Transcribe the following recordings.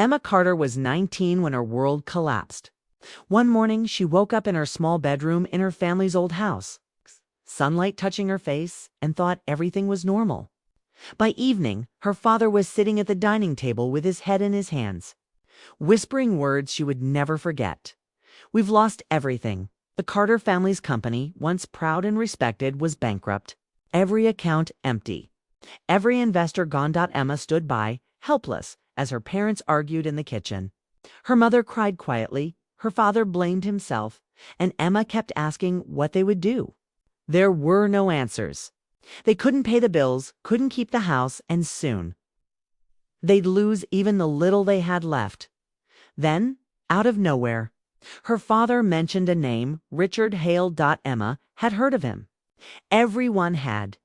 Emma Carter was 19 when her world collapsed. One morning, she woke up in her small bedroom in her family's old house, sunlight touching her face, and thought everything was normal. By evening, her father was sitting at the dining table with his head in his hands, whispering words she would never forget. "We've lost everything. The Carter family's company, once proud and respected, was bankrupt. Every account empty. Every investor gone." Emma stood by, helpless, as her parents argued in the kitchen. Her mother cried quietly, her father blamed himself, and Emma kept asking what they would do. There were no answers. They couldn't pay the bills, couldn't keep the house, and soon they'd lose even the little they had left. Then, out of nowhere, her father mentioned a name, Richard Hale. Emma had heard of him. Everyone had.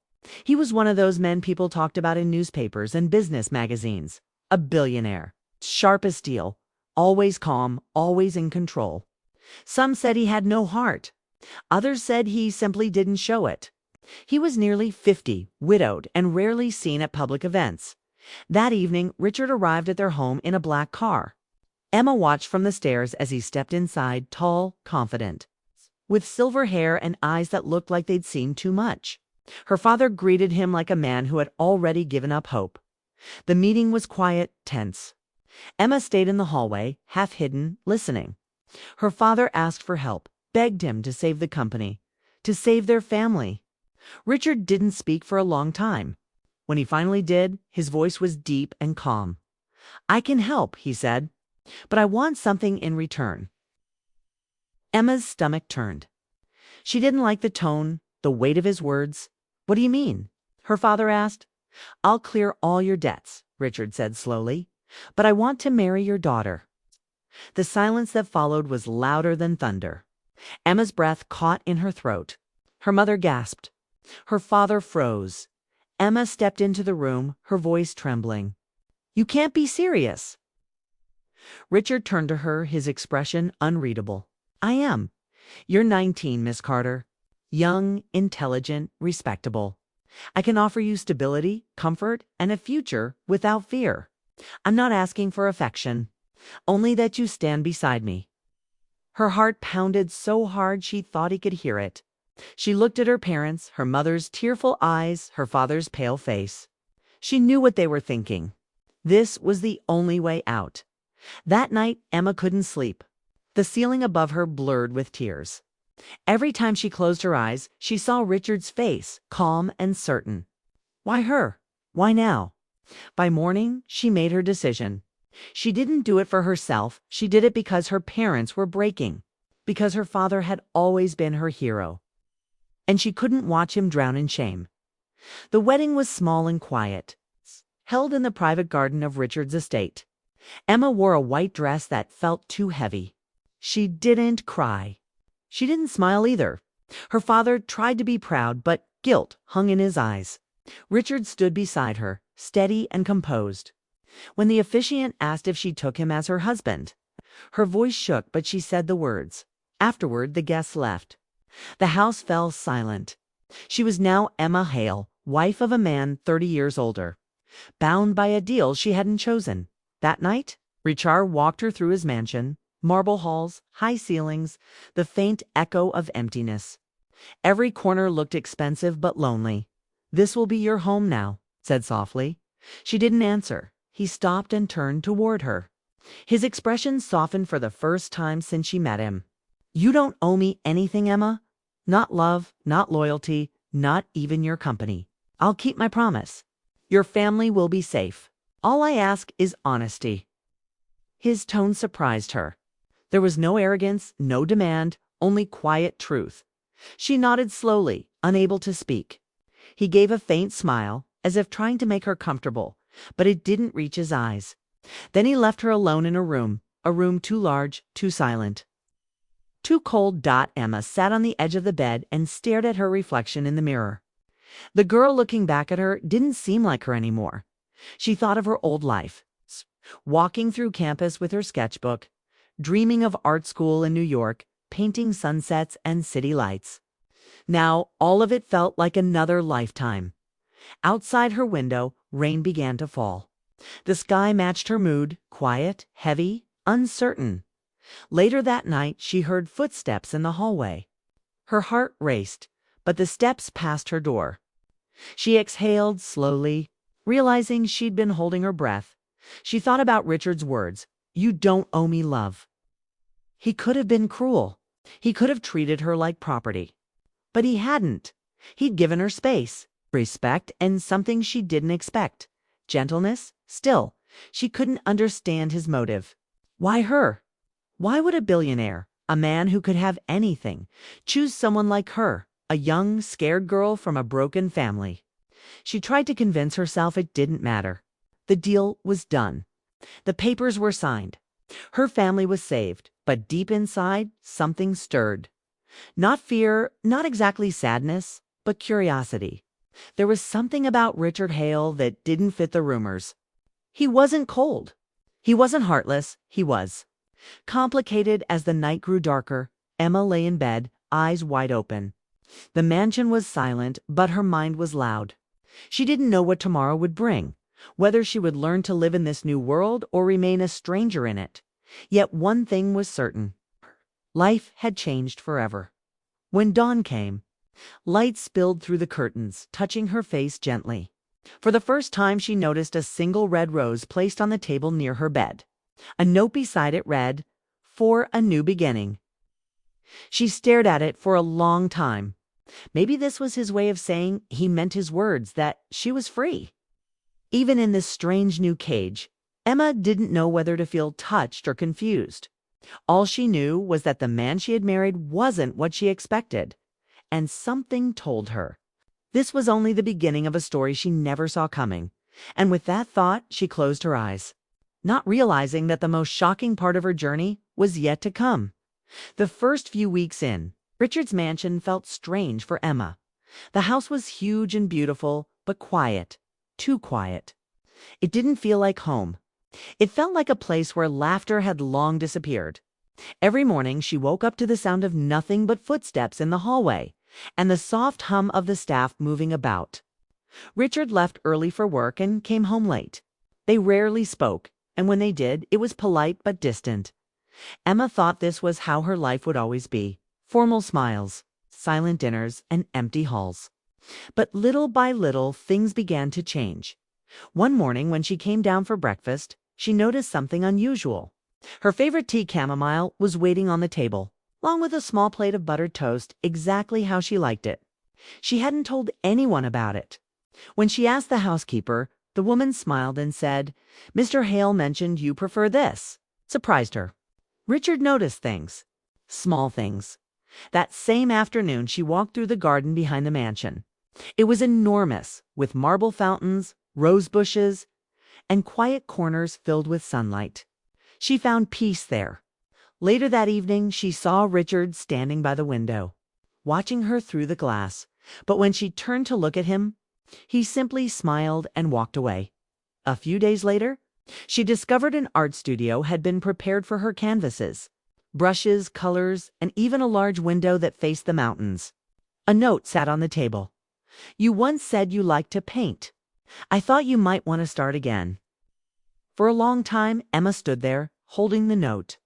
He was one of those men people talked about in newspapers and business magazines. A billionaire, sharp as steel, always calm, always in control. Some said he had no heart. Others said he simply didn't show it. He was nearly 50, widowed, and rarely seen at public events. That evening, Richard arrived at their home in a black car. Emma watched from the stairs as he stepped inside, tall, confident, with silver hair and eyes that looked like they'd seen too much. Her father greeted him like a man who had already given up hope. The meeting was quiet, tense. Emma stayed in the hallway, half hidden, listening. Her father asked for help, begged him to save the company, to save their family. Richard didn't speak for a long time. When he finally did, his voice was deep and calm. "I can help," he said, "but I want something in return." Emma's stomach turned. She didn't like the tone, the weight of his words. "What do you mean?" her father asked. "I'll clear all your debts," Richard said slowly, "but I want to marry your daughter." The silence that followed was louder than thunder. Emma's breath caught in her throat. Her mother gasped. Her father froze. Emma stepped into the room, her voice trembling. "You can't be serious." Richard turned to her, his expression unreadable. "I am. You're 19, Miss Carter. Young, intelligent, respectable. I can offer you stability, comfort, and a future without fear. I'm not asking for affection, only that you stand beside me." Her heart pounded so hard she thought he could hear it. She looked at her parents, her mother's tearful eyes, her father's pale face. She knew what they were thinking. This was the only way out. That night, Emma couldn't sleep. The ceiling above her blurred with tears. Every time she closed her eyes, she saw Richard's face, calm and certain. Why her? Why now? By morning, she made her decision. She didn't do it for herself. She did it because her parents were breaking, because her father had always been her hero. And she couldn't watch him drown in shame. The wedding was small and quiet, held in the private garden of Richard's estate. Emma wore a white dress that felt too heavy. She didn't cry. She didn't smile either. Her father tried to be proud, but guilt hung in his eyes. Richard stood beside her, steady and composed. When the officiant asked if she took him as her husband, her voice shook, but she said the words. Afterward, the guests left. The house fell silent. She was now Emma Hale, wife of a man 30 years older, bound by a deal she hadn't chosen. That night, Richard walked her through his mansion, marble halls, high ceilings, the faint echo of emptiness. Every corner looked expensive but lonely. "This will be your home now," said softly. She didn't answer. He stopped and turned toward her. His expression softened for the first time since she met him. "You don't owe me anything, Emma. Not love, not loyalty, not even your company. I'll keep my promise. Your family will be safe. All I ask is honesty." His tone surprised her. There was no arrogance, no demand, only quiet truth. She nodded slowly, unable to speak. He gave a faint smile, as if trying to make her comfortable, but it didn't reach his eyes. Then he left her alone in a room too large, too silent, too cold. Emma sat on the edge of the bed and stared at her reflection in the mirror. The girl looking back at her didn't seem like her anymore. She thought of her old life, walking through campus with her sketchbook, dreaming of art school in New York, painting sunsets and city lights. Now, all of it felt like another lifetime. Outside her window, rain began to fall. The sky matched her mood, quiet, heavy, uncertain. Later that night, she heard footsteps in the hallway. Her heart raced, but the steps passed her door. She exhaled slowly, realizing she'd been holding her breath. She thought about Richard's words, "You don't owe me love." He could have been cruel. He could have treated her like property. But he hadn't. He'd given her space, respect, and something she didn't expect. Gentleness. Still, she couldn't understand his motive. Why her? Why would a billionaire, a man who could have anything, choose someone like her, a young, scared girl from a broken family? She tried to convince herself it didn't matter. The deal was done. The papers were signed. Her family was saved, but deep inside, something stirred. Not fear, not exactly sadness, but curiosity. There was something about Richard Hale that didn't fit the rumors. He wasn't cold. He wasn't heartless. He was complicated. As the night grew darker, Emma lay in bed, eyes wide open. The mansion was silent, but her mind was loud. She didn't know what tomorrow would bring, whether she would learn to live in this new world or remain a stranger in it. Yet one thing was certain. Life had changed forever. When dawn came, light spilled through the curtains, touching her face gently. For the first time, she noticed a single red rose placed on the table near her bed. A note beside it read, "For a new beginning." She stared at it for a long time. Maybe this was his way of saying he meant his words, that she was free. Even in this strange new cage, Emma didn't know whether to feel touched or confused. All she knew was that the man she had married wasn't what she expected. And something told her this was only the beginning of a story she never saw coming. And with that thought, she closed her eyes, not realizing that the most shocking part of her journey was yet to come. The first few weeks in, Richard's mansion felt strange for Emma. The house was huge and beautiful, but quiet, too quiet. It didn't feel like home. It felt like a place where laughter had long disappeared. Every morning she woke up to the sound of nothing but footsteps in the hallway and the soft hum of the staff moving about. Richard left early for work and came home late. They rarely spoke, and when they did, it was polite but distant. Emma thought this was how her life would always be: formal smiles, silent dinners, and empty halls. But little by little, things began to change. One morning when she came down for breakfast, she noticed something unusual. Her favorite tea, chamomile, was waiting on the table, along with a small plate of buttered toast, exactly how she liked it. She hadn't told anyone about it. When she asked the housekeeper, the woman smiled and said, "Mr. Hale mentioned you prefer this." Surprised her. Richard noticed things. Small things. That same afternoon, she walked through the garden behind the mansion. It was enormous, with marble fountains, rose bushes, and quiet corners filled with sunlight. She found peace there. Later that evening, she saw Richard standing by the window, watching her through the glass. But when she turned to look at him, he simply smiled and walked away. A few days later, she discovered an art studio had been prepared for her canvases. Brushes, colors, and even a large window that faced the mountains. A note sat on the table. "You once said you liked to paint. I thought you might want to start again." For a long time, Emma stood there, holding the note.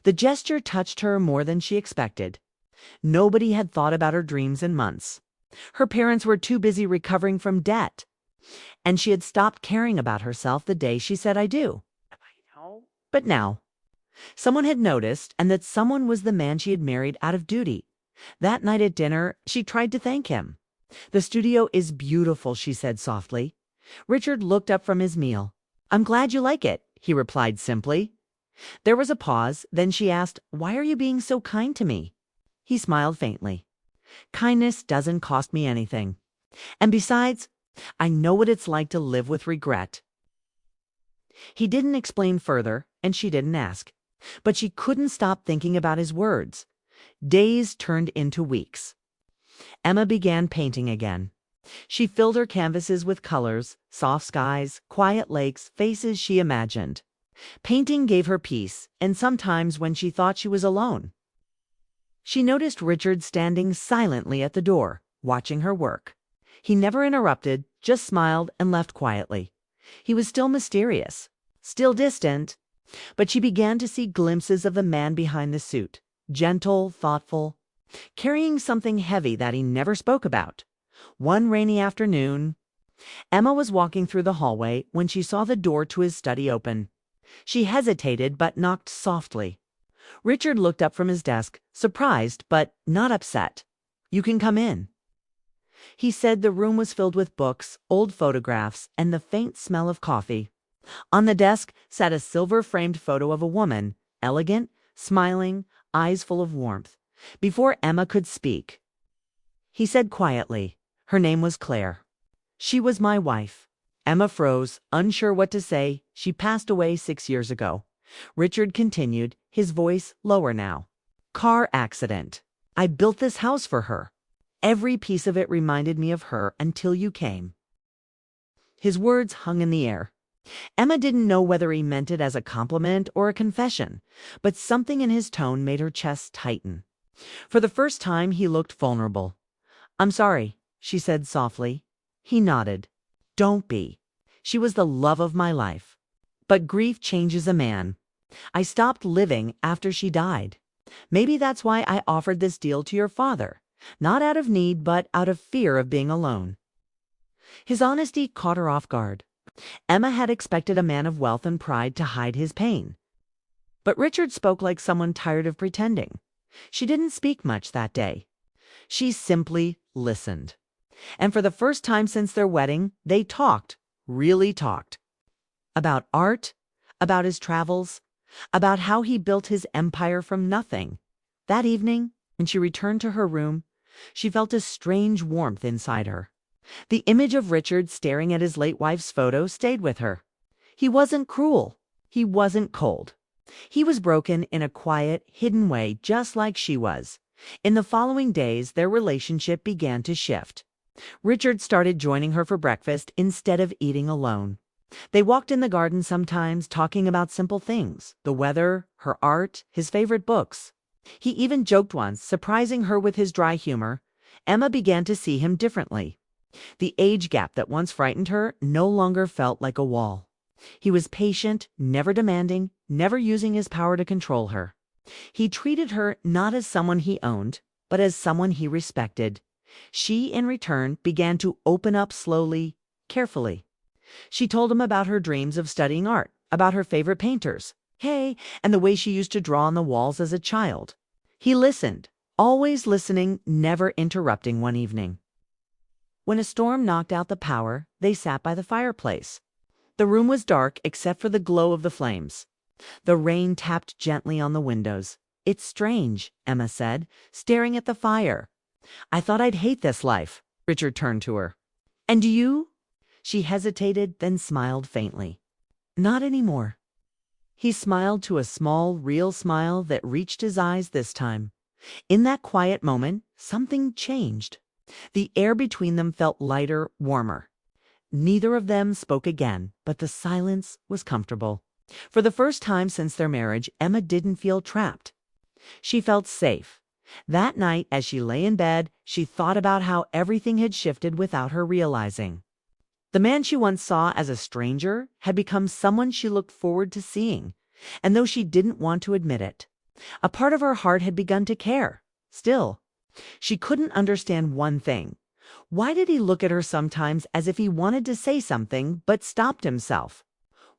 The gesture touched her more than she expected. Nobody had thought about her dreams in months. Her parents were too busy recovering from debt, and she had stopped caring about herself the day she said "I do." But now, someone had noticed, and that someone was the man she had married out of duty. That night at dinner, she tried to thank him. "The studio is beautiful," she said softly. Richard looked up from his meal. "I'm glad you like it," he replied simply. There was a pause, then she asked, "Why are you being so kind to me?" He smiled faintly. "Kindness doesn't cost me anything. And besides, I know what it's like to live with regret." He didn't explain further, and she didn't ask. But she couldn't stop thinking about his words. Days turned into weeks. Emma began painting again. She filled her canvases with colors, soft skies, quiet lakes, faces she imagined. Painting gave her peace, and sometimes when she thought she was alone. She noticed Richard standing silently at the door, watching her work. He never interrupted, just smiled and left quietly. He was still mysterious, still distant, but she began to see glimpses of the man behind the suit, gentle, thoughtful, carrying something heavy that he never spoke about. One rainy afternoon, Emma was walking through the hallway when she saw the door to his study open. She hesitated but knocked softly. Richard looked up from his desk, surprised but not upset. "You can come in." He said the room was filled with books, old photographs, and the faint smell of coffee. On the desk sat a silver-framed photo of a woman, elegant, smiling, eyes full of warmth. Before Emma could speak, he said quietly, "Her name was Claire. She was my wife." Emma froze, unsure what to say. "She passed away 6 years ago." Richard continued, his voice lower now. "Car accident. I built this house for her. Every piece of it reminded me of her until you came." His words hung in the air. Emma didn't know whether he meant it as a compliment or a confession, but something in his tone made her chest tighten. For the first time, he looked vulnerable. "I'm sorry," she said softly. He nodded. "Don't be. She was the love of my life. But grief changes a man. I stopped living after she died. Maybe that's why I offered this deal to your father, not out of need, but out of fear of being alone." His honesty caught her off guard. Emma had expected a man of wealth and pride to hide his pain. But Richard spoke like someone tired of pretending. She didn't speak much that day. She simply listened. And for the first time since their wedding, they talked, really talked. About art, about his travels, about how he built his empire from nothing. That evening, when she returned to her room, she felt a strange warmth inside her. The image of Richard staring at his late wife's photo stayed with her. He wasn't cruel. He wasn't cold. He was broken in a quiet, hidden way, just like she was. In the following days, their relationship began to shift. Richard started joining her for breakfast instead of eating alone. They walked in the garden sometimes, talking about simple things, the weather, her art, his favorite books. He even joked once, surprising her with his dry humor. Emma began to see him differently. The age gap that once frightened her no longer felt like a wall. He was patient, never demanding, never using his power to control her. He treated her not as someone he owned, but as someone he respected. She, in return, began to open up slowly, carefully. She told him about her dreams of studying art, about her favorite painters, and the way she used to draw on the walls as a child. He listened, always listening, never interrupting. One evening, when a storm knocked out the power, they sat by the fireplace. The room was dark except for the glow of the flames. The rain tapped gently on the windows. "It's strange," Emma said, staring at the fire. "I thought I'd hate this life." Richard turned to her. "And do you?" She hesitated, then smiled faintly. "Not anymore." He smiled to a small, real smile that reached his eyes this time. In that quiet moment, something changed. The air between them felt lighter, warmer. Neither of them spoke again, but the silence was comfortable. For the first time since their marriage, Emma didn't feel trapped. She felt safe. That night, as she lay in bed, she thought about how everything had shifted without her realizing. The man she once saw as a stranger had become someone she looked forward to seeing, and though she didn't want to admit it, a part of her heart had begun to care. Still, she couldn't understand one thing. Why did he look at her sometimes as if he wanted to say something but stopped himself?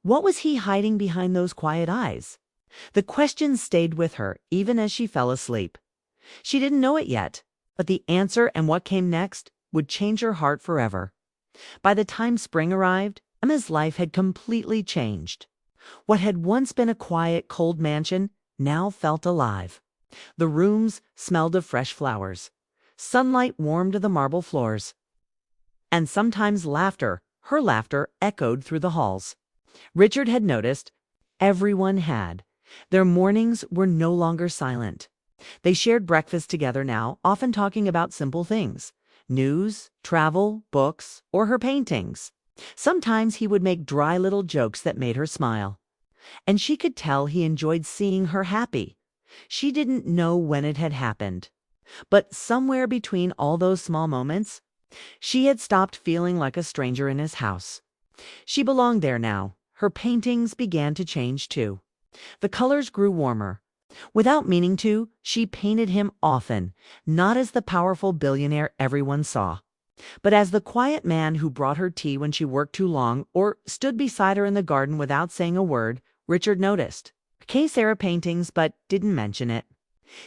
What was he hiding behind those quiet eyes? The question stayed with her even as she fell asleep. She didn't know it yet, but the answer and what came next would change her heart forever. By the time spring arrived, Emma's life had completely changed. What had once been a quiet, cold mansion now felt alive. The rooms smelled of fresh flowers. Sunlight warmed the marble floors. And sometimes laughter, her laughter, echoed through the halls. Richard had noticed. Everyone had. Their mornings were no longer silent. They shared breakfast together now, often talking about simple things. News, travel, books, or her paintings. Sometimes he would make dry little jokes that made her smile. And she could tell he enjoyed seeing her happy. She didn't know when it had happened. But somewhere between all those small moments, she had stopped feeling like a stranger in his house. She belonged there now. Her paintings began to change too. The colors grew warmer. Without meaning to, she painted him often, not as the powerful billionaire everyone saw, but as the quiet man who brought her tea when she worked too long or stood beside her in the garden without saying a word. Richard noticed. Kay Sarah paintings, but didn't mention it.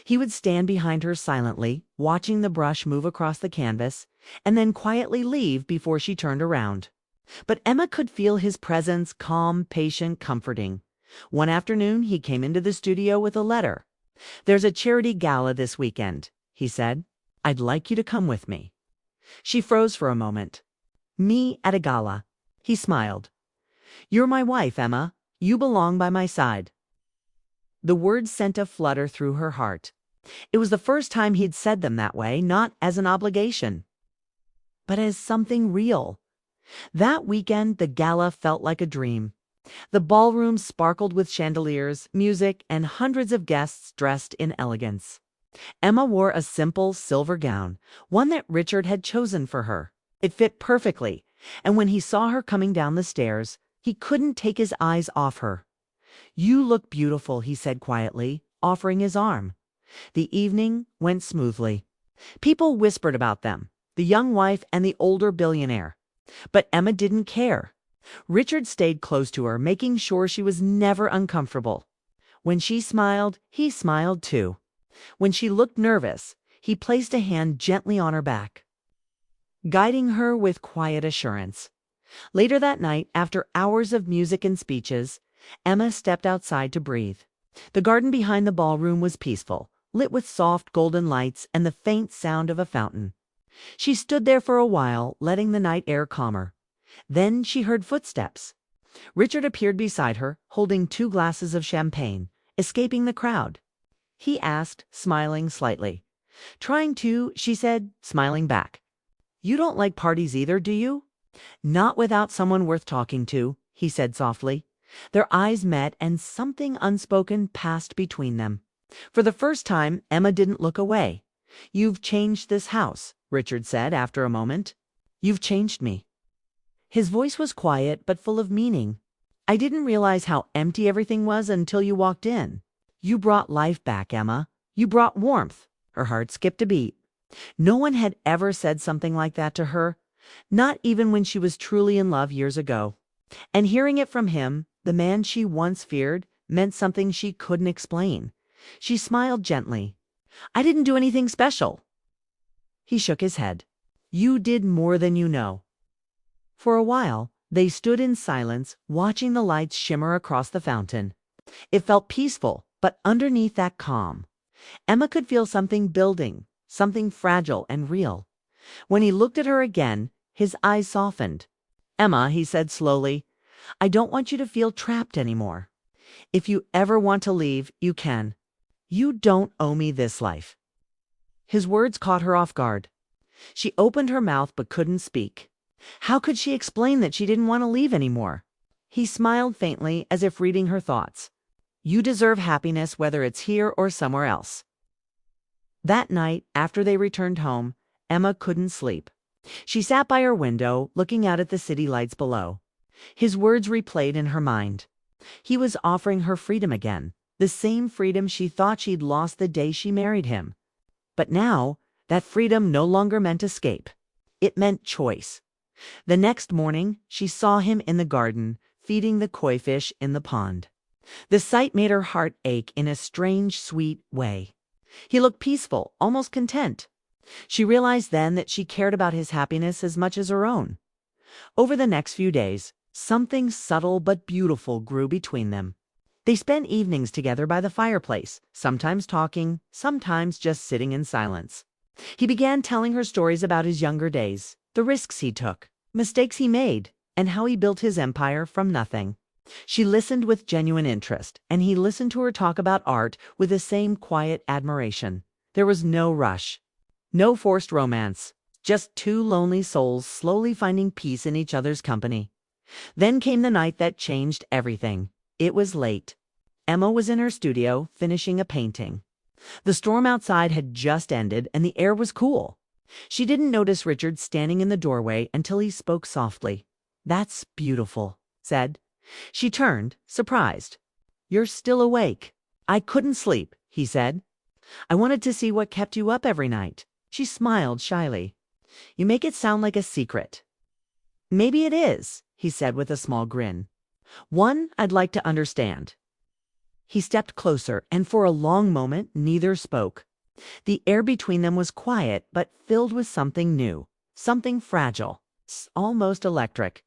He would stand behind her silently, watching the brush move across the canvas, and then quietly leave before she turned around. But Emma could feel his presence, calm, patient, comforting. One afternoon, he came into the studio with a letter. "There's a charity gala this weekend," he said. "I'd like you to come with me." She froze for a moment. "Me at a gala?" He smiled. "You're my wife, Emma. You belong by my side." The words sent a flutter through her heart. It was the first time he'd said them that way, not as an obligation, but as something real. That weekend, the gala felt like a dream. The ballroom sparkled with chandeliers, music, and hundreds of guests dressed in elegance. Emma wore a simple silver gown, one that Richard had chosen for her. It fit perfectly, and when he saw her coming down the stairs, he couldn't take his eyes off her. "You look beautiful," he said quietly, offering his arm. The evening went smoothly. People whispered about them, the young wife and the older billionaire. But Emma didn't care. Richard stayed close to her, making sure she was never uncomfortable. When she smiled, he smiled too. When she looked nervous, he placed a hand gently on her back, guiding her with quiet assurance. Later that night, after hours of music and speeches, Emma stepped outside to breathe. The garden behind the ballroom was peaceful, lit with soft golden lights and the faint sound of a fountain. She stood there for a while, letting the night air calm her. Then she heard footsteps. Richard appeared beside her, holding 2 glasses of champagne, escaping the crowd. He asked, smiling slightly. "Trying to," she said, smiling back. "You don't like parties either, do you?" "Not without someone worth talking to," he said softly. Their eyes met, and something unspoken passed between them. For the first time, Emma didn't look away. "You've changed this house," Richard said after a moment. "You've changed me." His voice was quiet but full of meaning. "I didn't realize how empty everything was until you walked in. You brought life back, Emma. You brought warmth." Her heart skipped a beat. No one had ever said something like that to her, not even when she was truly in love years ago. And hearing it from him, the man she once feared, meant something she couldn't explain. She smiled gently. "I didn't do anything special." He shook his head. "You did more than you know." For a while, they stood in silence, watching the lights shimmer across the fountain. It felt peaceful, but underneath that calm, Emma could feel something building, something fragile and real. When he looked at her again, his eyes softened. "Emma," he said slowly, "I don't want you to feel trapped anymore. If you ever want to leave, you can. You don't owe me this life." His words caught her off guard. She opened her mouth but couldn't speak. How could she explain that she didn't want to leave anymore? He smiled faintly, as if reading her thoughts. "You deserve happiness whether it's here or somewhere else." That night, after they returned home, Emma couldn't sleep. She sat by her window, looking out at the city lights below. His words replayed in her mind. He was offering her freedom again, the same freedom she thought she'd lost the day she married him. But now, that freedom no longer meant escape. It meant choice. The next morning, she saw him in the garden, feeding the koi fish in the pond. The sight made her heart ache in a strange, sweet way. He looked peaceful, almost content. She realized then that she cared about his happiness as much as her own. Over the next few days, something subtle but beautiful grew between them. They spent evenings together by the fireplace, sometimes talking, sometimes just sitting in silence. He began telling her stories about his younger days, the risks he took, mistakes he made, and how he built his empire from nothing. She listened with genuine interest, and he listened to her talk about art with the same quiet admiration. There was no rush, no forced romance, just 2 lonely souls slowly finding peace in each other's company. Then came the night that changed everything. It was late. Emma was in her studio, finishing a painting. The storm outside had just ended, and the air was cool. She didn't notice Richard standing in the doorway until he spoke softly. "That's beautiful," said. She turned, surprised. "You're still awake." "I couldn't sleep," he said. "I wanted to see what kept you up every night." She smiled shyly. "You make it sound like a secret." "Maybe it is," he said with a small grin. "One I'd like to understand." He stepped closer, and for a long moment neither spoke. The air between them was quiet, but filled with something new, something fragile, almost electric.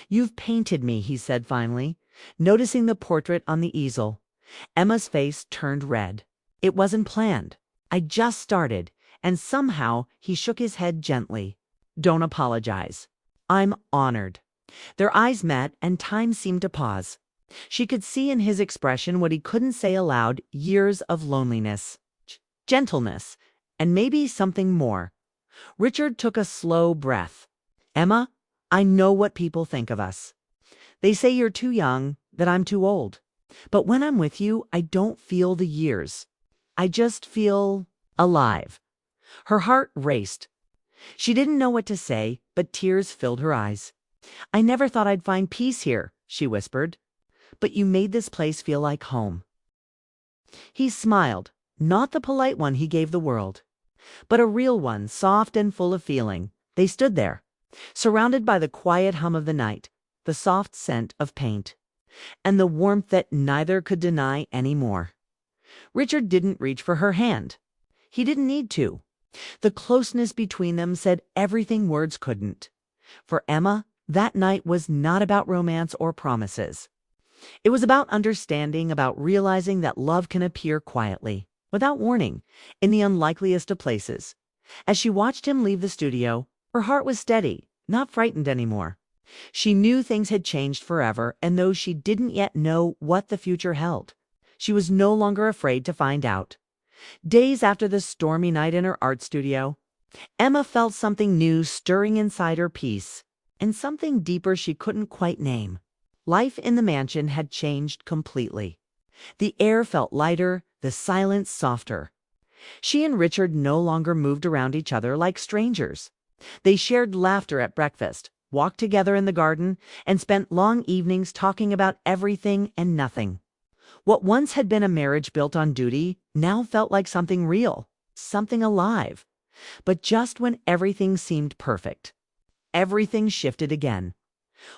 "You've painted me," he said finally, noticing the portrait on the easel. Emma's face turned red. "It wasn't planned. I just started," and somehow he shook his head gently. "Don't apologize. I'm honored." Their eyes met, and time seemed to pause. She could see in his expression what he couldn't say aloud: years of loneliness, gentleness, and maybe something more. Richard took a slow breath. "Emma, I know what people think of us. They say you're too young, that I'm too old. But when I'm with you, I don't feel the years. I just feel alive." Her heart raced. She didn't know what to say, but tears filled her eyes. "I never thought I'd find peace here," she whispered. "But you made this place feel like home." He smiled, not the polite one he gave the world, but a real one, soft and full of feeling. They stood there, surrounded by the quiet hum of the night, the soft scent of paint, and the warmth that neither could deny anymore. Richard didn't reach for her hand. He didn't need to. The closeness between them said everything words couldn't. For Emma, that night was not about romance or promises. It was about understanding, about realizing that love can appear quietly, without warning, in the unlikeliest of places. As she watched him leave the studio, her heart was steady, not frightened anymore. She knew things had changed forever, and though she didn't yet know what the future held, she was no longer afraid to find out. Days after the stormy night in her art studio, Emma felt something new stirring inside her peace, and something deeper she couldn't quite name. Life in the mansion had changed completely. The air felt lighter, the silence softer. She and Richard no longer moved around each other like strangers. They shared laughter at breakfast, walked together in the garden, and spent long evenings talking about everything and nothing. What once had been a marriage built on duty now felt like something real, something alive. But just when everything seemed perfect, everything shifted again.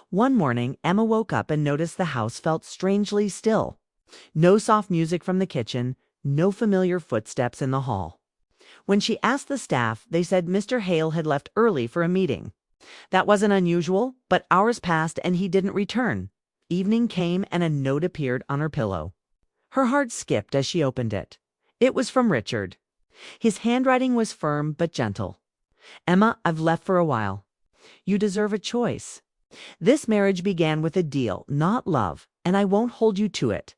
One morning, Emma woke up and noticed the house felt strangely still. No soft music from the kitchen, no familiar footsteps in the hall. When she asked the staff, they said Mr. Hale had left early for a meeting. That wasn't unusual, but hours passed and he didn't return. Evening came and a note appeared on her pillow. Her heart skipped as she opened it. It was from Richard. His handwriting was firm but gentle. "Emma, I've left for a while. You deserve a choice. This marriage began with a deal, not love, and I won't hold you to it.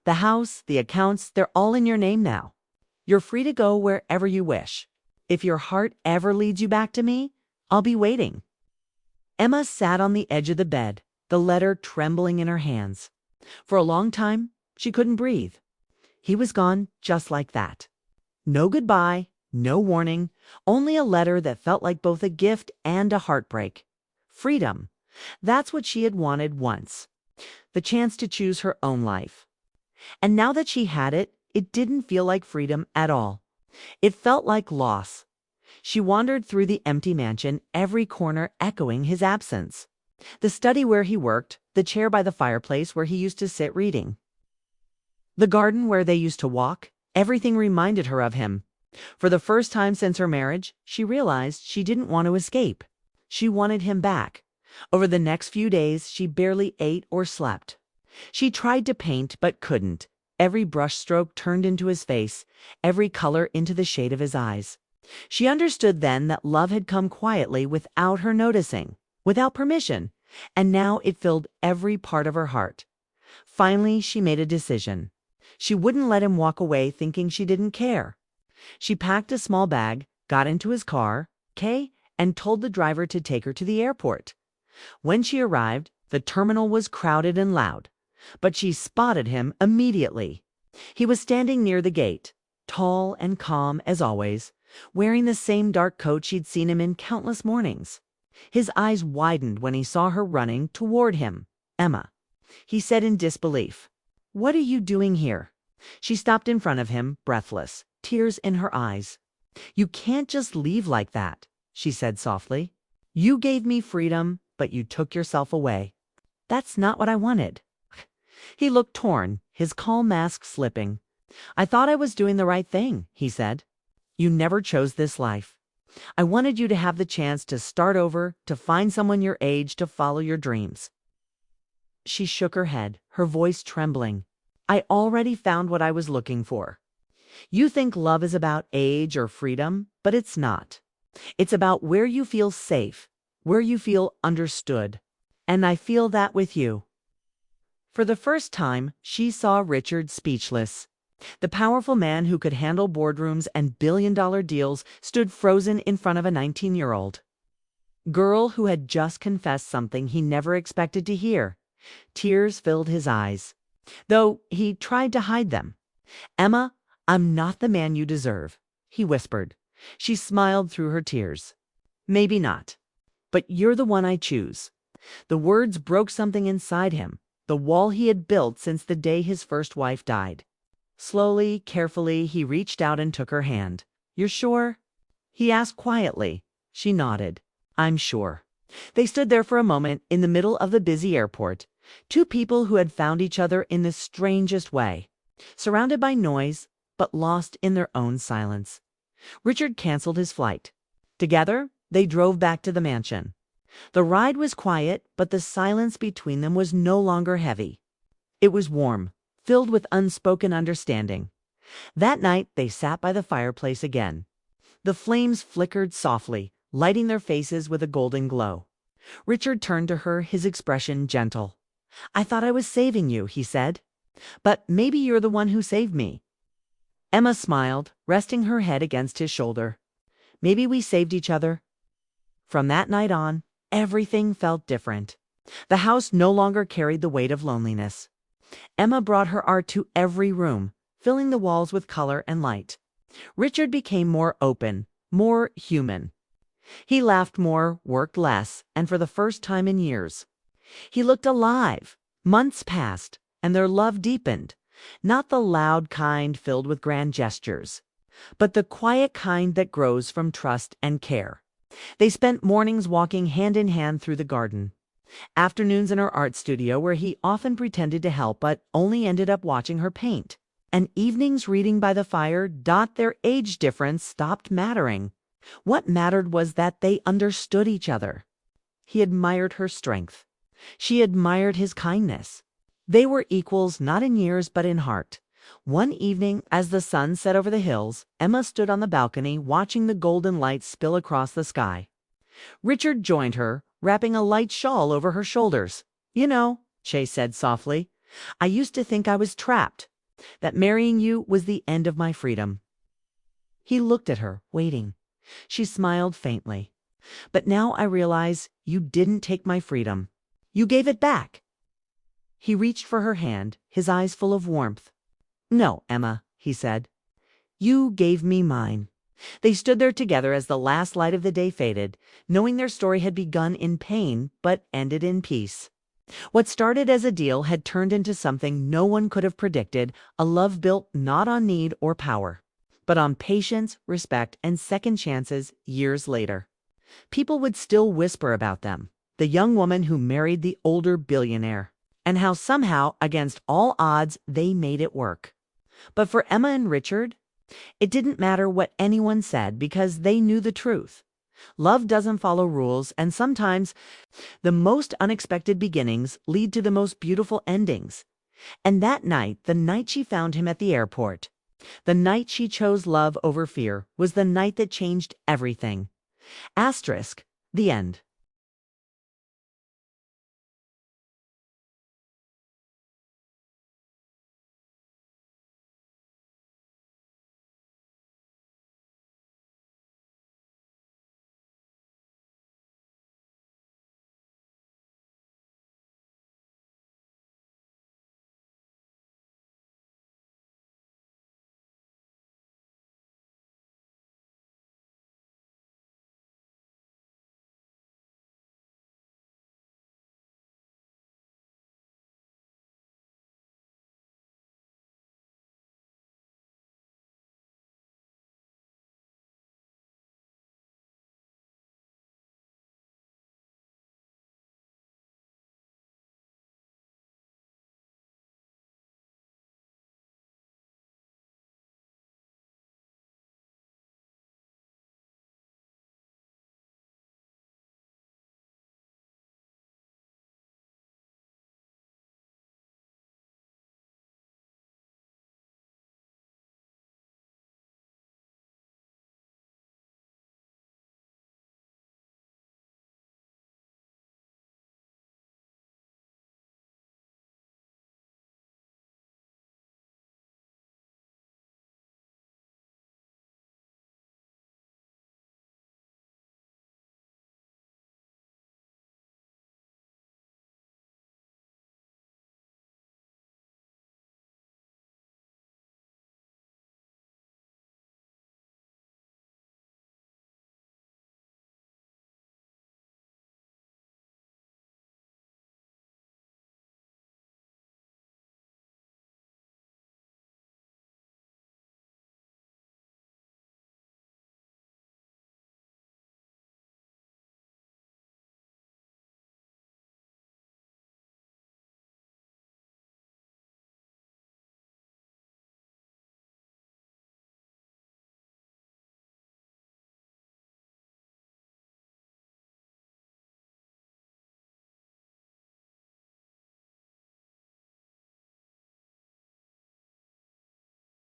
The house, the accounts, they're all in your name now. You're free to go wherever you wish. If your heart ever leads you back to me, I'll be waiting." Emma sat on the edge of the bed, the letter trembling in her hands. For a long time, she couldn't breathe. He was gone just like that. No goodbye, no warning, only a letter that felt like both a gift and a heartbreak. Freedom. That's what she had wanted once. The chance to choose her own life. And now that she had it, it didn't feel like freedom at all. It felt like loss. She wandered through the empty mansion, every corner echoing his absence. The study where he worked, the chair by the fireplace where he used to sit reading. The garden where they used to walk, everything reminded her of him. For the first time since her marriage, she realized she didn't want to escape. She wanted him back. Over the next few days, she barely ate or slept. She tried to paint, but couldn't. Every brushstroke turned into his face, every color into the shade of his eyes. She understood then that love had come quietly without her noticing, without permission, and now it filled every part of her heart. Finally, she made a decision. She wouldn't let him walk away thinking she didn't care. She packed a small bag, got into his car, and told the driver to take her to the airport. When she arrived, the terminal was crowded and loud, but she spotted him immediately. He was standing near the gate, tall and calm as always, wearing the same dark coat she'd seen him in countless mornings. His eyes widened when he saw her running toward him. "Emma," he said in disbelief. "What are you doing here?" She stopped in front of him, breathless, tears in her eyes. "You can't just leave like that," she said softly. "You gave me freedom, but you took yourself away." "That's not what I wanted." He looked torn, his calm mask slipping. "I thought I was doing the right thing," he said. "You never chose this life. I wanted you to have the chance to start over, to find someone your age, to follow your dreams." She shook her head, her voice trembling. "I already found what I was looking for. You think love is about age or freedom, but it's not. It's about where you feel safe, where you feel understood. And I feel that with you." For the first time, she saw Richard speechless. The powerful man who could handle boardrooms and billion-dollar deals stood frozen in front of a 19-year-old girl who had just confessed something he never expected to hear. Tears filled his eyes, though he tried to hide them. "Emma, I'm not the man you deserve," he whispered. She smiled through her tears. "Maybe not, but you're the one I choose." The words broke something inside him, the wall he had built since the day his first wife died. Slowly, carefully, he reached out and took her hand. "You're sure?" he asked quietly. She nodded. "I'm sure." They stood there for a moment in the middle of the busy airport, two people who had found each other in the strangest way, surrounded by noise, but lost in their own silence. Richard canceled his flight. Together, they drove back to the mansion. The ride was quiet, but the silence between them was no longer heavy. It was warm, filled with unspoken understanding. That night, they sat by the fireplace again. The flames flickered softly, lighting their faces with a golden glow. Richard turned to her, his expression gentle. "I thought I was saving you," he said. "But maybe you're the one who saved me." Emma smiled, resting her head against his shoulder. "Maybe we saved each other." From that night on, everything felt different. The house no longer carried the weight of loneliness. Emma brought her art to every room, filling the walls with color and light. Richard became more open, more human. He laughed more, worked less, and for the first time in years, he looked alive. Months passed, and their love deepened. Not the loud kind filled with grand gestures, but the quiet kind that grows from trust and care. They spent mornings walking hand in hand through the garden, afternoons in her art studio where he often pretended to help but only ended up watching her paint, and evenings reading by the fire. Their age difference stopped mattering. What mattered was that they understood each other. He admired her strength. She admired his kindness. They were equals not in years but in heart. One evening, as the sun set over the hills, Emma stood on the balcony watching the golden light spill across the sky. Richard joined her, wrapping a light shawl over her shoulders. "You know," Chase said softly, "I used to think I was trapped, that marrying you was the end of my freedom." He looked at her, waiting. She smiled faintly. "But now I realize you didn't take my freedom. You gave it back." He reached for her hand, his eyes full of warmth. "No, Emma," he said. "You gave me mine." They stood there together as the last light of the day faded, knowing their story had begun in pain but ended in peace. What started as a deal had turned into something no one could have predicted, a love built not on need or power, but on patience, respect, and second chances years later. People would still whisper about them, the young woman who married the older billionaire, and how somehow, against all odds, they made it work. But for Emma and Richard, it didn't matter what anyone said because they knew the truth. Love doesn't follow rules, and sometimes the most unexpected beginnings lead to the most beautiful endings. And that night, the night she found him at the airport, the night she chose love over fear, was the night that changed everything. Asterisk, the end.